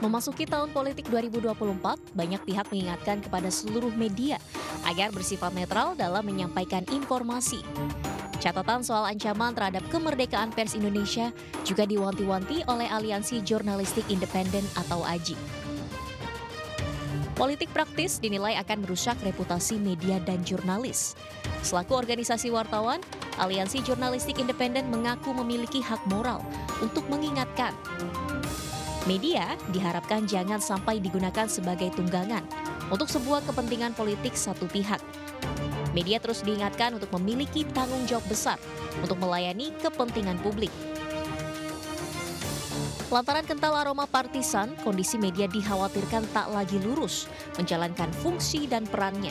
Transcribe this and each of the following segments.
Memasuki tahun politik 2024, banyak pihak mengingatkan kepada seluruh media agar bersifat netral dalam menyampaikan informasi. Catatan soal ancaman terhadap kemerdekaan pers Indonesia juga diwanti-wanti oleh Aliansi Jurnalistik Independen atau AJI. Politik praktis dinilai akan merusak reputasi media dan jurnalis. Selaku organisasi wartawan, Aliansi Jurnalistik Independen mengaku memiliki hak moral untuk mengingatkan. Media diharapkan jangan sampai digunakan sebagai tunggangan untuk sebuah kepentingan politik satu pihak. Media terus diingatkan untuk memiliki tanggung jawab besar untuk melayani kepentingan publik. Lantaran kental aroma partisan, kondisi media dikhawatirkan tak lagi lurus menjalankan fungsi dan perannya.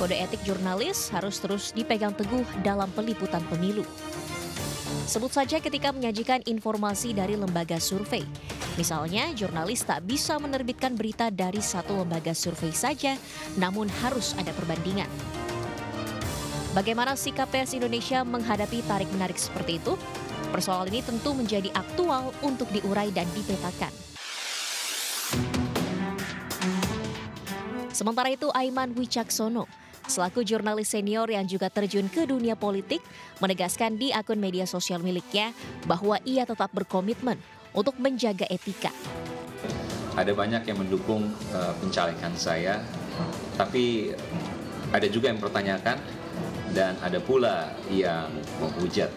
Kode etik jurnalis harus terus dipegang teguh dalam peliputan pemilu. Sebut saja ketika menyajikan informasi dari lembaga survei. Misalnya, jurnalis tak bisa menerbitkan berita dari satu lembaga survei saja, namun harus ada perbandingan. Bagaimana sikap pers Indonesia menghadapi tarik-menarik seperti itu? Persoalan ini tentu menjadi aktual untuk diurai dan dipetakan. Sementara itu, Aiman Wicaksono, selaku jurnalis senior yang juga terjun ke dunia politik, menegaskan di akun media sosial miliknya bahwa ia tetap berkomitmen untuk menjaga etika. Ada banyak yang mendukung pencalekan saya, tapi ada juga yang mempertanyakan dan ada pula yang menghujat.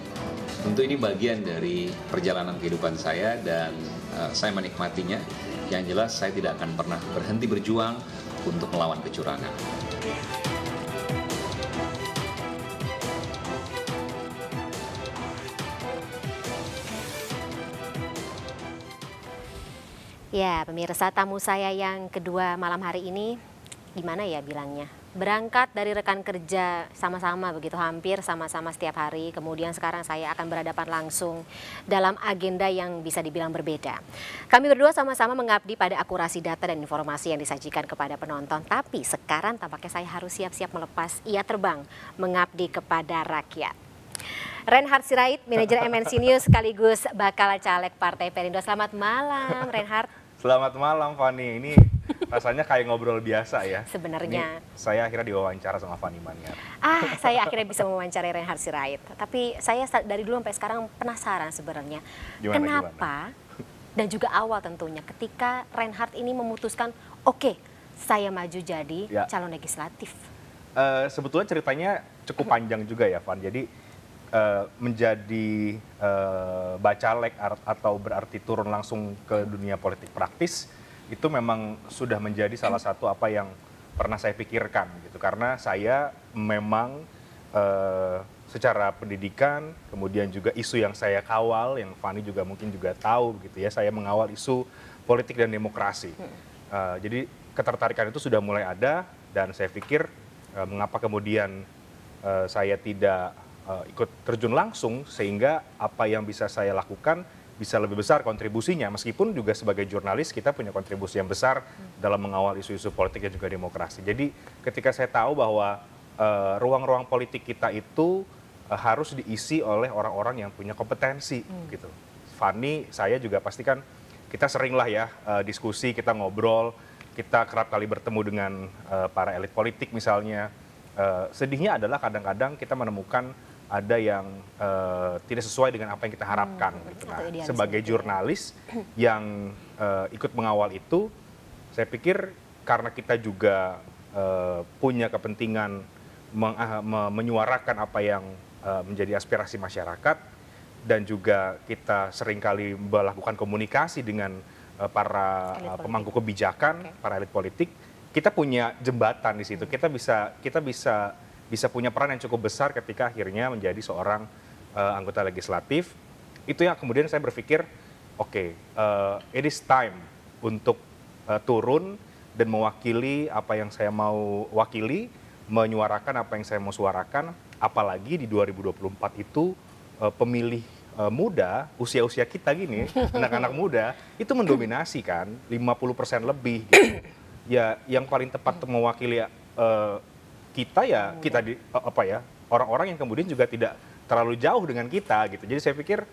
Tentu ini bagian dari perjalanan kehidupan saya dan saya menikmatinya. Yang jelas saya tidak akan pernah berhenti berjuang untuk melawan kecurangan. Ya, pemirsa, tamu saya yang kedua malam hari ini, gimana ya bilangnya? Berangkat dari rekan kerja sama-sama begitu, hampir sama-sama setiap hari. Kemudian sekarang saya akan berhadapan langsung dalam agenda yang bisa dibilang berbeda. Kami berdua sama-sama mengabdi pada akurasi data dan informasi yang disajikan kepada penonton. Tapi sekarang tampaknya saya harus siap-siap melepas ia terbang, mengabdi kepada rakyat. Reinhard Sirait, manajer MNC News sekaligus bakal caleg Partai Perindo. Selamat malam, Reinhard. Selamat malam, Fani. Ini rasanya kayak ngobrol biasa ya. Sebenarnya. Ini saya akhirnya diwawancara sama Fani Maniar. Saya akhirnya bisa mewawancarai Reinhard Sirait. Tapi saya dari dulu sampai sekarang penasaran sebenarnya. Kenapa, dan juga awal tentunya, ketika Reinhard ini memutuskan, oke, saya maju jadi calon legislatif. Sebetulnya ceritanya cukup panjang juga ya, Fan. Jadi menjadi bacalek atau berarti turun langsung ke dunia politik praktis itu memang sudah menjadi salah satu apa yang pernah saya pikirkan gitu, karena saya memang secara pendidikan, kemudian juga isu yang saya kawal, yang Fani juga mungkin juga tahu gitu ya, saya mengawal isu politik dan demokrasi. Jadi ketertarikan itu sudah mulai ada, dan saya pikir mengapa kemudian saya tidak ikut terjun langsung, sehingga apa yang bisa saya lakukan bisa lebih besar kontribusinya, meskipun juga sebagai jurnalis kita punya kontribusi yang besar dalam mengawal isu-isu politik dan juga demokrasi. Jadi ketika saya tahu bahwa ruang-ruang politik kita itu harus diisi oleh orang-orang yang punya kompetensi gitu. Fani, saya juga pastikan kita seringlah ya diskusi, kita ngobrol, kita kerap kali bertemu dengan para elit politik misalnya. Sedihnya adalah kadang-kadang kita menemukan ada yang tidak sesuai dengan apa yang kita harapkan. Gitu. Nah, sebagai jurnalis yang ikut mengawal itu, saya pikir karena kita juga punya kepentingan menyuarakan apa yang menjadi aspirasi masyarakat, dan juga kita seringkali melakukan komunikasi dengan para pemangku kebijakan, para elit politik, kita punya jembatan di situ. Kita bisa punya peran yang cukup besar ketika akhirnya menjadi seorang anggota legislatif. Itu yang kemudian saya berpikir, oke, it is time untuk turun dan mewakili apa yang saya mau wakili, menyuarakan apa yang saya mau suarakan, apalagi di 2024 itu pemilih muda, usia-usia kita gini, anak-anak muda, itu mendominasi kan, 50% lebih. Gitu. Ya, yang paling tepat untuk mewakili kita ya, kita orang-orang yang kemudian juga tidak terlalu jauh dengan kita gitu. Jadi saya pikir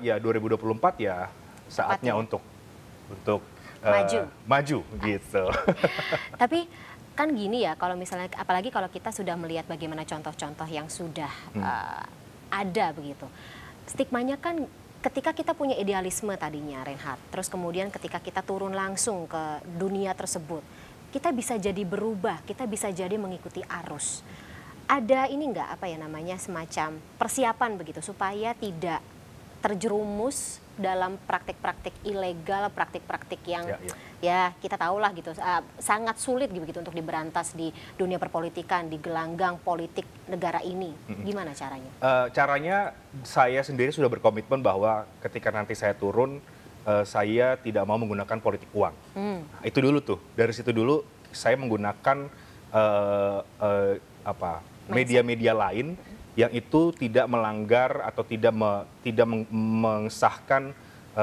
ya 2024 ya saatnya untuk untuk Maju. gitu. Tapi kan gini ya, kalau misalnya apalagi kalau kita sudah melihat bagaimana contoh-contoh yang sudah ada begitu. Stigmanya kan ketika kita punya idealisme tadinya Reinhard, terus kemudian ketika kita turun langsung ke dunia tersebut, kita bisa jadi berubah, kita bisa jadi mengikuti arus. Ada ini enggak apa ya namanya semacam persiapan begitu supaya tidak terjerumus dalam praktik-praktik ilegal, praktik-praktik yang ya kita tahulah gitu sangat sulit begitu untuk diberantas di dunia perpolitikan, di gelanggang politik negara ini. Gimana caranya? Caranya saya sendiri sudah berkomitmen bahwa ketika nanti saya turun, saya tidak mau menggunakan politik uang. Itu dulu tuh, dari situ dulu saya menggunakan media-media lain yang itu tidak melanggar atau tidak mengesahkan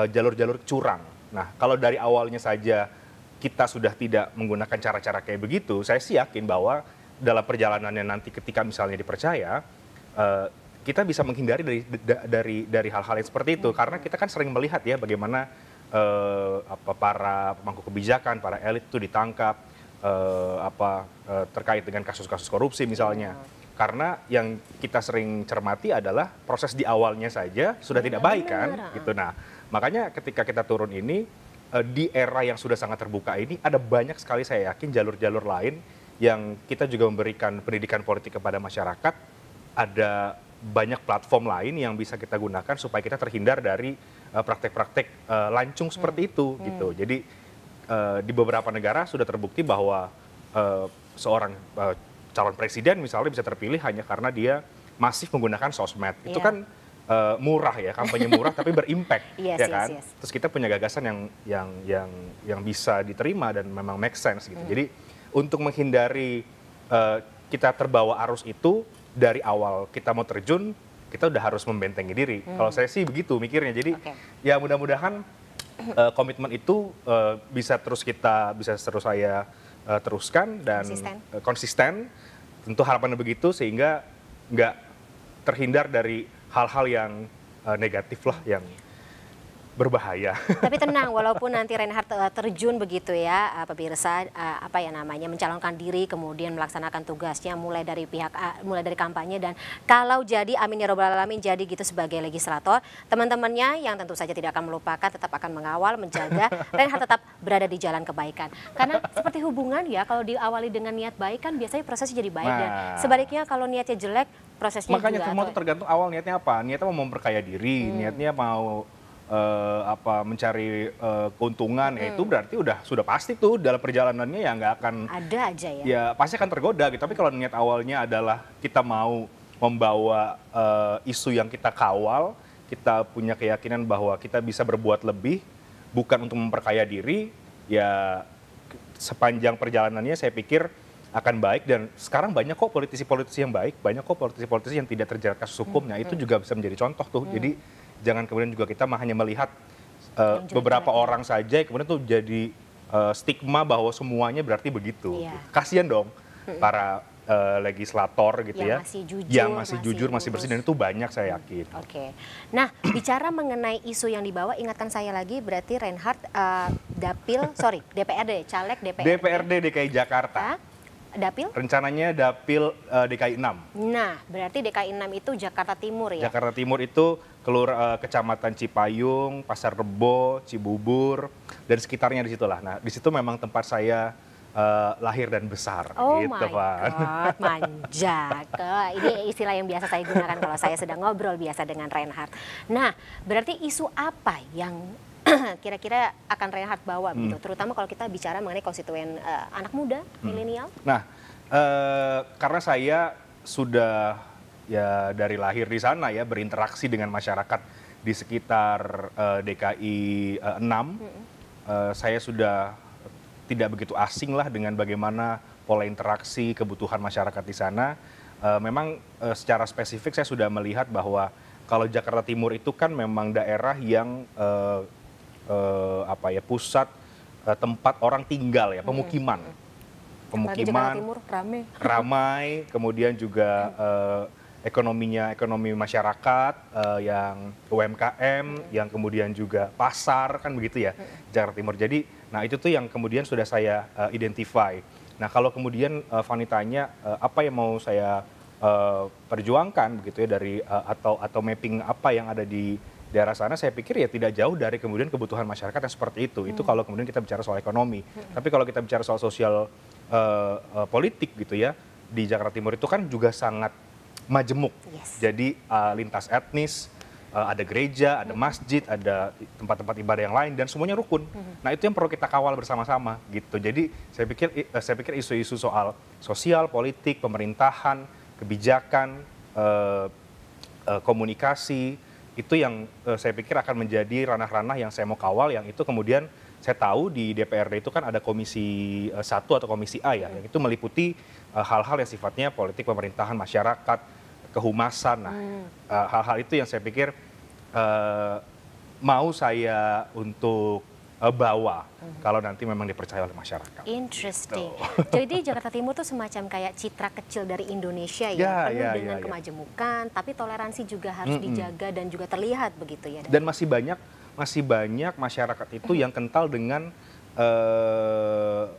jalur-jalur curang. Nah, kalau dari awalnya saja kita sudah tidak menggunakan cara-cara kayak begitu, saya sih yakin bahwa dalam perjalanannya nanti ketika misalnya dipercaya, kita bisa menghindari dari hal-hal yang seperti itu. Karena kita kan sering melihat ya bagaimana para pemangku kebijakan, para elit itu ditangkap terkait dengan kasus-kasus korupsi misalnya. Karena yang kita sering cermati adalah proses di awalnya saja sudah tidak baik kan, gitu. Nah, makanya ketika kita turun ini di era yang sudah sangat terbuka ini ada banyak sekali saya yakin jalur-jalur lain yang kita juga memberikan pendidikan politik kepada masyarakat. Ada banyak platform lain yang bisa kita gunakan supaya kita terhindar dari praktek-praktek lancung seperti itu, gitu. Jadi di beberapa negara sudah terbukti bahwa seorang calon presiden misalnya bisa terpilih hanya karena dia masif menggunakan sosmed. Itu kan murah ya, kampanye murah tapi berimpact, ya kan? Terus kita punya gagasan yang bisa diterima dan memang make sense gitu. Jadi untuk menghindari kita terbawa arus itu dari awal kita mau terjun, kita udah harus membentengi diri. Kalau saya sih begitu mikirnya. Jadi ya mudah-mudahan komitmen itu bisa terus saya teruskan dan konsisten. Tentu harapannya begitu sehingga nggak terhindar dari hal-hal yang negatif lah, yang berbahaya. Tapi tenang, walaupun nanti Reinhard terjun begitu ya, pemirsa, mencalonkan diri, kemudian melaksanakan tugasnya mulai dari kampanye, dan kalau jadi amin ya robbal alamin jadi gitu sebagai legislator, teman-temannya yang tentu saja tidak akan melupakan, tetap akan mengawal, menjaga Reinhard tetap berada di jalan kebaikan. Karena seperti hubungan ya, kalau diawali dengan niat baik kan biasanya prosesnya jadi baik, dan sebaliknya kalau niatnya jelek prosesnya makanya juga. Makanya semua itu tergantung awal niatnya apa. Niatnya mau memperkaya diri, niatnya mau mencari keuntungan, ya itu berarti sudah pasti tuh dalam perjalanannya ya nggak akan ada aja ya. Ya pasti akan tergoda gitu. Tapi kalau niat awalnya adalah kita mau membawa isu yang kita kawal, kita punya keyakinan bahwa kita bisa berbuat lebih, bukan untuk memperkaya diri, ya sepanjang perjalanannya saya pikir akan baik. Dan sekarang banyak kok politisi-politisi yang baik, banyak kok politisi-politisi yang tidak terjerat kasus hukumnya, itu juga bisa menjadi contoh tuh. Jadi jangan kemudian juga kita hanya melihat beberapa orang saja, kemudian tuh jadi stigma bahwa semuanya berarti begitu. Kasian dong para legislator gitu ya, yang masih jujur, masih bersih, dan itu banyak saya yakin. Oke. Nah, bicara mengenai isu yang dibawa, ingatkan saya lagi, berarti Reinhard DPRD, caleg DPRD DKI Jakarta. Dapil? Rencananya Dapil DKI 6. Nah, berarti DKI 6 itu Jakarta Timur ya? Jakarta Timur itu Kecamatan Cipayung, Pasar Rebo, Cibubur, dan sekitarnya di situlah. Nah, di situ memang tempat saya lahir dan besar. Oh gitu, my God, manja. Ini istilah yang biasa saya gunakan kalau saya sedang ngobrol biasa dengan Reinhard. Nah, berarti isu apa yang kira-kira akan Reinhard bawa gitu, terutama kalau kita bicara mengenai konstituen anak muda, milenial? Nah, karena saya sudah ya dari lahir di sana ya, berinteraksi dengan masyarakat di sekitar DKI 6, saya sudah tidak begitu asing lah dengan bagaimana pola interaksi kebutuhan masyarakat di sana. Memang secara spesifik saya sudah melihat bahwa kalau Jakarta Timur itu kan memang daerah yang pusat tempat orang tinggal ya, pemukiman. Jakarta Timur ramai, kemudian juga ekonominya ekonomi masyarakat, yang UMKM, yang kemudian juga pasar kan begitu ya Jakarta Timur. Jadi, nah itu tuh yang kemudian sudah saya identify. Nah kalau kemudian Fani tanya apa yang mau saya perjuangkan begitu ya dari atau mapping apa yang ada di daerah sana, saya pikir ya tidak jauh dari kemudian kebutuhan masyarakat yang seperti itu. Itu kalau kemudian kita bicara soal ekonomi. Tapi kalau kita bicara soal sosial politik gitu ya, di Jakarta Timur itu kan juga sangat majemuk. Jadi lintas etnis, ada gereja, ada masjid, ada tempat-tempat ibadah yang lain, dan semuanya rukun. Nah itu yang perlu kita kawal bersama-sama gitu. Jadi saya pikir isu-isu soal sosial, politik, pemerintahan, kebijakan, komunikasi, itu yang saya pikir akan menjadi ranah-ranah yang saya mau kawal, yang itu kemudian saya tahu di DPRD itu kan ada komisi 1 atau komisi A ya, yang itu meliputi hal-hal yang sifatnya politik, pemerintahan, masyarakat, kehumasan. Nah, hal-hal itu yang saya pikir mau saya untuk bawa kalau nanti memang dipercaya oleh masyarakat. Interesting. Jadi Jakarta Timur tuh semacam kayak citra kecil dari Indonesia ya, penuh dengan kemajemukan, tapi toleransi juga harus dijaga dan juga terlihat begitu ya. Dan masih banyak masyarakat itu yang kental dengan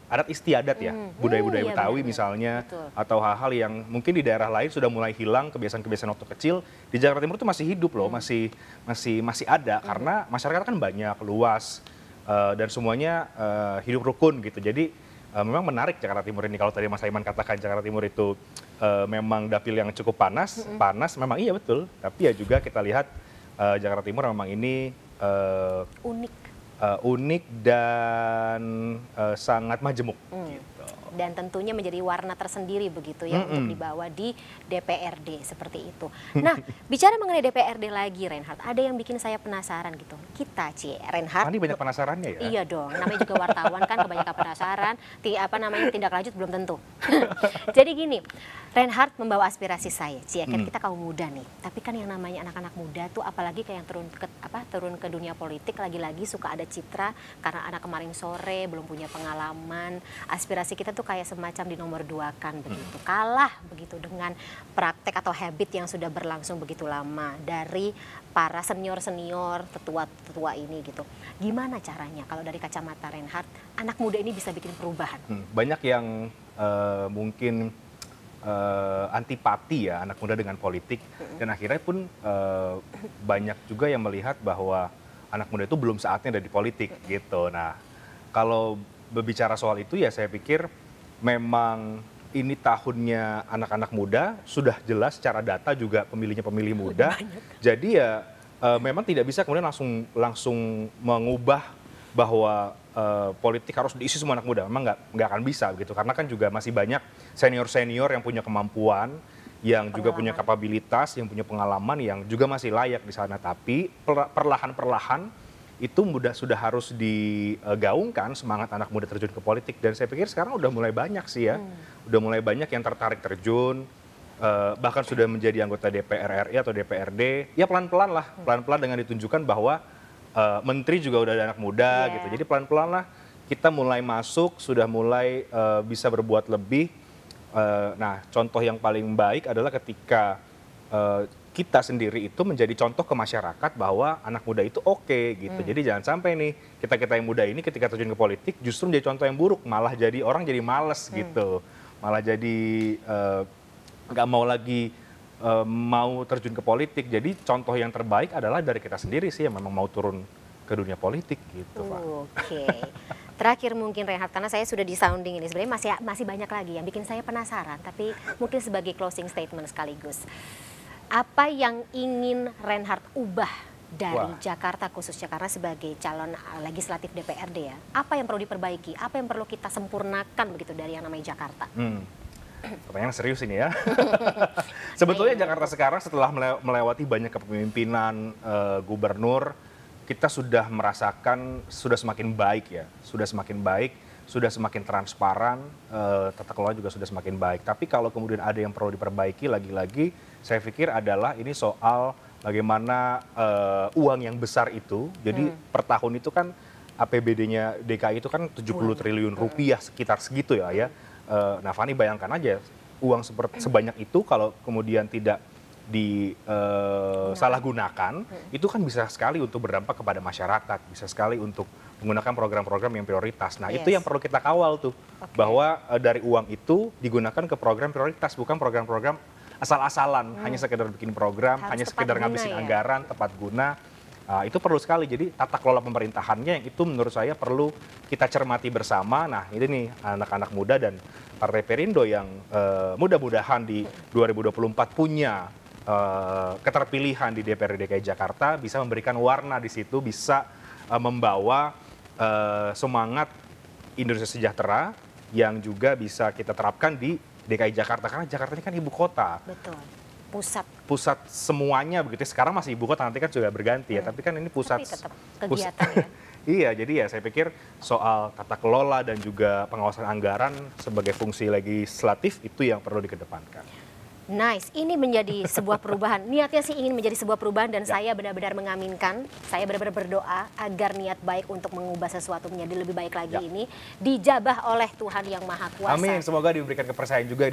adat istiadat ya, budaya-budaya Betawi misalnya, atau hal-hal yang mungkin di daerah lain sudah mulai hilang, kebiasaan-kebiasaan waktu kecil, di Jakarta Timur itu masih hidup loh, masih ada karena masyarakat kan banyak, luas, dan semuanya hidup rukun gitu. Jadi memang menarik Jakarta Timur ini. Kalau tadi Mas Aiman katakan Jakarta Timur itu memang dapil yang cukup panas memang iya betul, tapi ya juga kita lihat Jakarta Timur memang ini unik dan sangat majemuk. Gitu. Dan tentunya menjadi warna tersendiri begitu ya untuk dibawa di DPRD seperti itu. Nah, bicara mengenai DPRD lagi Reinhardt, ada yang bikin saya penasaran gitu. Kita Reinhardt. Ini banyak penasarannya ya? Iya dong, namanya juga wartawan kan kebanyakan penasaran, tindak lanjut belum tentu. Jadi gini, Reinhardt membawa aspirasi saya, kan kita kaum muda nih. Tapi kan yang namanya anak-anak muda tuh apalagi kayak yang turun ke dunia politik, lagi-lagi suka ada citra karena anak kemarin sore belum punya pengalaman, aspirasi kita tuh kayak semacam di nomor 2-kan begitu, kalah begitu dengan praktek atau habit yang sudah berlangsung begitu lama dari para senior-senior, tetua-tetua ini gitu. Gimana caranya kalau dari kacamata Reinhardt, anak muda ini bisa bikin perubahan? Banyak yang mungkin antipati ya anak muda dengan politik, dan akhirnya pun banyak juga yang melihat bahwa anak muda itu belum saatnya ada di politik gitu. Nah, kalau berbicara soal itu ya saya pikir memang ini tahunnya anak-anak muda, sudah jelas secara data juga pemilihnya pemilih muda. Jadi ya memang tidak bisa kemudian langsung mengubah bahwa politik harus diisi semua anak muda. Memang nggak akan bisa begitu, karena kan juga masih banyak senior-senior yang punya kemampuan, yang juga punya kapabilitas, yang punya pengalaman, yang juga masih layak di sana. Tapi perlahan-perlahan itu sudah harus digaungkan semangat anak muda terjun ke politik, dan saya pikir sekarang udah mulai banyak sih ya, udah mulai banyak yang tertarik terjun, bahkan sudah menjadi anggota DPR RI atau DPRD, ya pelan-pelan lah, pelan-pelan dengan ditunjukkan bahwa menteri juga udah ada anak muda gitu, jadi pelan-pelan lah kita mulai masuk, sudah mulai bisa berbuat lebih. Nah contoh yang paling baik adalah ketika kita sendiri itu menjadi contoh ke masyarakat bahwa anak muda itu oke gitu. Jadi jangan sampai nih kita yang muda ini ketika terjun ke politik justru menjadi contoh yang buruk, malah jadi orang jadi males gitu, malah jadi nggak mau lagi mau terjun ke politik. Jadi contoh yang terbaik adalah dari kita sendiri sih yang memang mau turun ke dunia politik gitu, Pak. Oke. Terakhir mungkin Reinhardt, karena saya sudah di sounding ini sebenarnya masih banyak lagi yang bikin saya penasaran, tapi mungkin sebagai closing statement sekaligus. Apa yang ingin Reinhardt ubah dari Jakarta khususnya karena sebagai calon legislatif DPRD ya? Apa yang perlu diperbaiki? Apa yang perlu kita sempurnakan begitu dari yang namanya Jakarta? Pertanyaan serius ini ya. Sebetulnya Jakarta sekarang setelah melewati banyak kepemimpinan gubernur, kita sudah merasakan sudah semakin baik ya, sudah semakin baik, sudah semakin transparan, tata kelola juga sudah semakin baik. Tapi kalau kemudian ada yang perlu diperbaiki lagi-lagi, saya pikir adalah ini soal bagaimana uang yang besar itu, jadi per tahun itu kan APBD-nya DKI itu kan 70 triliun rupiah sekitar segitu ya. Nah Fani bayangkan aja uang sebanyak itu kalau kemudian tidak disalahgunakan, itu kan bisa sekali untuk berdampak kepada masyarakat, bisa sekali untuk menggunakan program-program yang prioritas. Nah, itu yang perlu kita kawal tuh, bahwa dari uang itu digunakan ke program prioritas, bukan program-program asal-asalan, hanya sekedar bikin program, hanya sekedar ngabisin anggaran, tepat guna. Itu perlu sekali. Jadi tata kelola pemerintahannya yang itu menurut saya perlu kita cermati bersama. Nah, ini nih anak-anak muda dan Partai Perindo yang mudah-mudahan di 2024 punya keterpilihan di DPRD DKI Jakarta, bisa memberikan warna di situ, bisa membawa semangat Indonesia sejahtera yang juga bisa kita terapkan di DKI Jakarta, karena Jakarta ini kan ibu kota. Betul. Pusat semuanya begitu. Sekarang masih ibu kota, nanti kan sudah berganti ya, tapi kan ini pusat. Tapi tetap kegiatan ya. Iya, jadi ya saya pikir soal tata kelola dan juga pengawasan anggaran sebagai fungsi legislatif itu yang perlu dikedepankan. Nice, ini menjadi sebuah perubahan. Niatnya sih ingin menjadi sebuah perubahan dan saya benar-benar mengaminkan. Saya benar-benar berdoa agar niat baik untuk mengubah sesuatu menjadi lebih baik lagi ini dijabah oleh Tuhan yang Maha Kuasa. Amin, semoga diberikan kepercayaan juga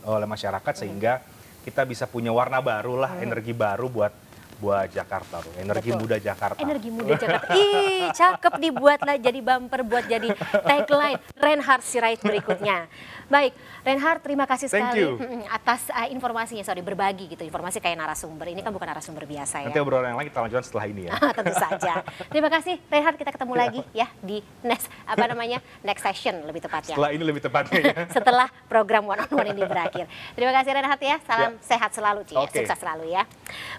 oleh masyarakat sehingga kita bisa punya warna baru lah, energi baru buat Jakarta, energi muda Jakarta. Energi muda Jakarta. Ih, cakep dibuatlah jadi bumper buat jadi tagline Reinhard Sirait berikutnya. Baik, Reinhard, terima kasih sekali atas informasinya, berbagi gitu, informasi kayak narasumber. Ini kan bukan narasumber biasa ya. Nanti obrolan yang lain kita lanjutkan setelah ini ya. Tentu saja. Terima kasih Reinhard, kita ketemu lagi ya di next session lebih tepatnya. Setelah ini lebih tepatnya ya. Setelah program One on One ini berakhir. Terima kasih Reinhard ya, salam sehat selalu sukses selalu ya.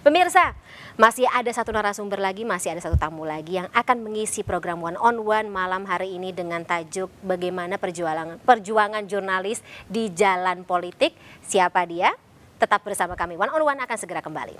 Pemirsa, masih ada satu narasumber lagi, masih ada satu tamu lagi yang akan mengisi program One on One malam hari ini dengan tajuk bagaimana perjuangan jurnalis di jalan politik. Siapa dia? Tetap bersama kami. One on One akan segera kembali.